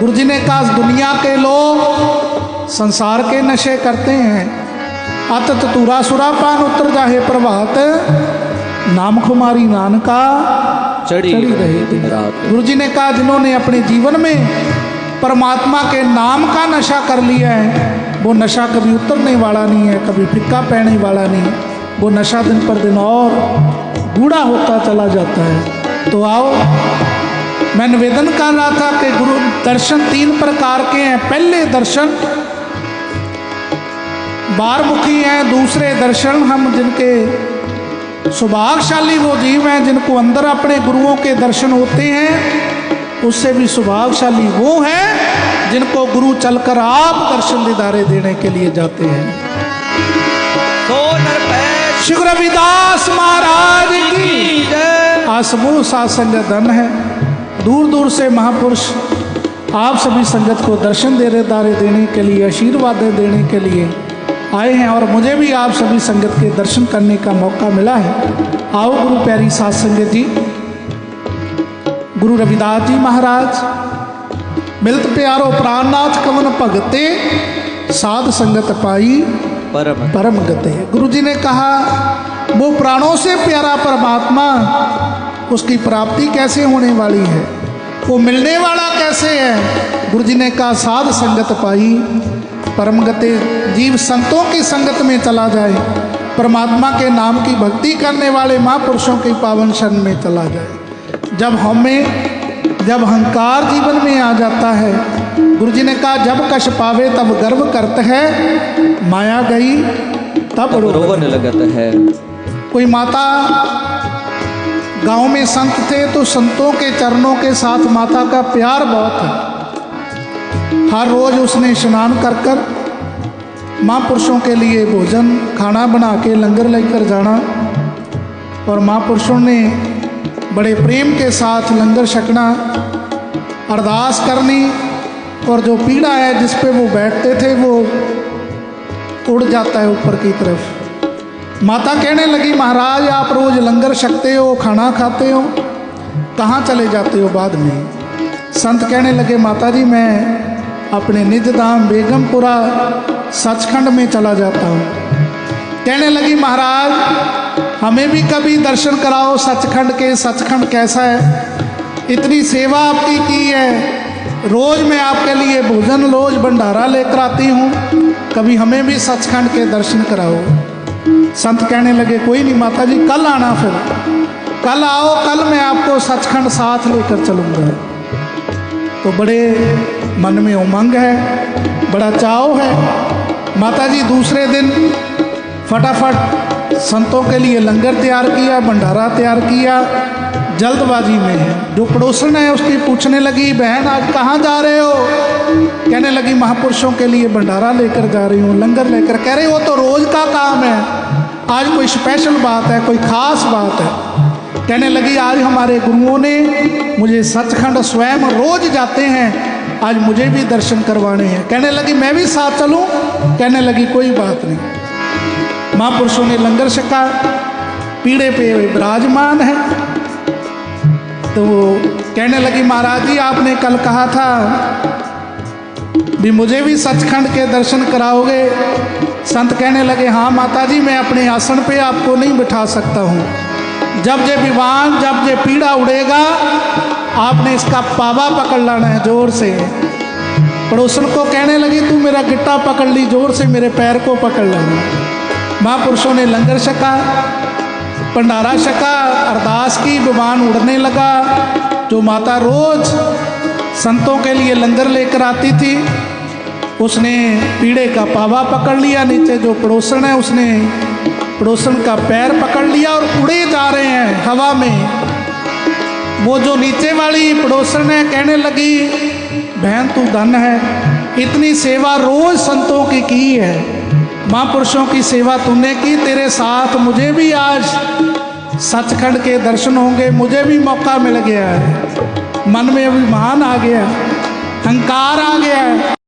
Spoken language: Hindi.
गुरु जी ने कहा दुनिया के लोग संसार के नशे करते हैं, अतत तुरा सुरा पान उतर जाहे प्रभात, नाम खुमारी नानका चढ़ी रहे दिन रात। गुरु जी ने कहा जिन्होंने अपने जीवन में परमात्मा के नाम का नशा कर लिया है, वो नशा कभी उतरने वाला नहीं है, कभी फिक्का पड़ने वाला नहीं, वो नशा दिन पर दिन और गूढ़ा होता चला जाता है। तो आओ, मैं निवेदन कर रहा था कि गुरु दर्शन 3 प्रकार के हैं। पहले दर्शन बारमुखी हैं, दूसरे दर्शन हम जिनके सौभाग्यशाली वो जीव हैं जिनको अंदर अपने गुरुओं के दर्शन होते हैं, उससे भी सौभाग्यशाली वो हैं जिनको गुरु चलकर आप दर्शन दीदारे देने के लिए जाते हैं। श्री गुरु रविदास महाराज की जय। आज समूह साथ संगत धन है, दूर दूर से महापुरुष आप सभी संगत को दर्शन दीदारे देने के लिए, आशीर्वाद देने के लिए आए हैं, और मुझे भी आप सभी संगत के दर्शन करने का मौका मिला है। आओ गुरु प्यारी साथ संगत जी, गुरु रविदास जी महाराज, मिलत प्यारो प्राणनाथ कवन भगते, साध संगत पाई परम गते। गुरु जी ने कहा वो प्राणों से प्यारा परमात्मा, उसकी प्राप्ति कैसे होने वाली है, वो मिलने वाला कैसे है। गुरु जी ने कहा साध संगत पाई परम गते, जीव संतों की संगत में चला जाए, परमात्मा के नाम की भक्ति करने वाले महापुरुषों की पावन शरण में चला जाए। जब अहंकार जीवन में आ जाता है, गुरु जी ने कहा जब कश पावे तब गर्व करता है, माया गई तब रोने लगता है। कोई माता, गांव में संत थे तो संतों के चरणों के साथ माता का प्यार बहुत है। हर रोज उसने स्नान कर कर महापुरुषों के लिए भोजन खाना बना के लंगर लेकर जाना, और महापुरुषों ने बड़े प्रेम के साथ लंगर छकना, अरदास करनी, और जो पीड़ा है जिस पे वो बैठते थे वो उड़ जाता है ऊपर की तरफ। माता कहने लगी महाराज आप रोज लंगर छकते हो, खाना खाते हो, कहाँ चले जाते हो बाद में। संत कहने लगे माता जी मैं अपने निज धाम बेगमपुरा सचखंड में चला जाता हूँ। कहने लगी महाराज हमें भी कभी दर्शन कराओ सचखंड के, सचखंड कैसा है, इतनी सेवा आपकी की है, रोज मैं आपके लिए भोजन रोज भंडारा लेकर आती हूँ, कभी हमें भी सचखंड के दर्शन कराओ। संत कहने लगे कोई नहीं माता जी, कल आना, फिर कल आओ, कल मैं आपको सचखंड साथ लेकर चलूँगा। तो बड़े मन में उमंग है, बड़ा चाव है। माता जी दूसरे दिन फटाफट संतों के लिए लंगर तैयार किया, भंडारा तैयार किया, जल्दबाजी में है। जो पड़ोसन है उसकी पूछने लगी बहन आज कहाँ जा रहे हो। कहने लगी महापुरुषों के लिए भंडारा लेकर जा रही हूँ, लंगर लेकर। कह रही वो तो रोज का काम है, आज कोई स्पेशल बात है, कोई खास बात है। कहने लगी आज हमारे गुरुओं ने मुझे सचखंड स्वयं रोज जाते हैं, आज मुझे भी दर्शन करवाने हैं। कहने लगी मैं भी साथ चलूं। कहने लगी कोई बात नहीं। महापुरुषों ने लंगर छका, पीढ़े पे विराजमान है। तो वो कहने लगी महाराज जी आपने कल कहा था भी मुझे भी सचखंड के दर्शन कराओगे। संत कहने लगे हाँ माता जी मैं अपने आसन पे आपको नहीं बिठा सकता हूँ, जब जे विवान जब जे पीड़ा उड़ेगा आपने इसका पावा पकड़ लाना है जोर से। पड़ोसन को कहने लगी तू मेरा गिट्टा पकड़ ली, जोर से मेरे पैर को पकड़ लेना। महापुरुषों ने लंगर छका, भंडारा छका, अरदास की, विमान उड़ने लगा। जो माता रोज संतों के लिए लंगर लेकर आती थी उसने पीड़े का पावा पकड़ लिया, नीचे जो पड़ोसन है उसने पड़ोसन का पैर पकड़ लिया और उड़े जा रहे हैं हवा में। वो जो नीचे वाली पड़ोसन है कहने लगी बहन तू धन है, इतनी सेवा रोज संतों की है, महापुरुषों की सेवा तूने की, तेरे साथ मुझे भी आज सचखंड के दर्शन होंगे, मुझे भी मौका मिल गया है। मन में अभिमान आ गया, अहंकार आ गया है।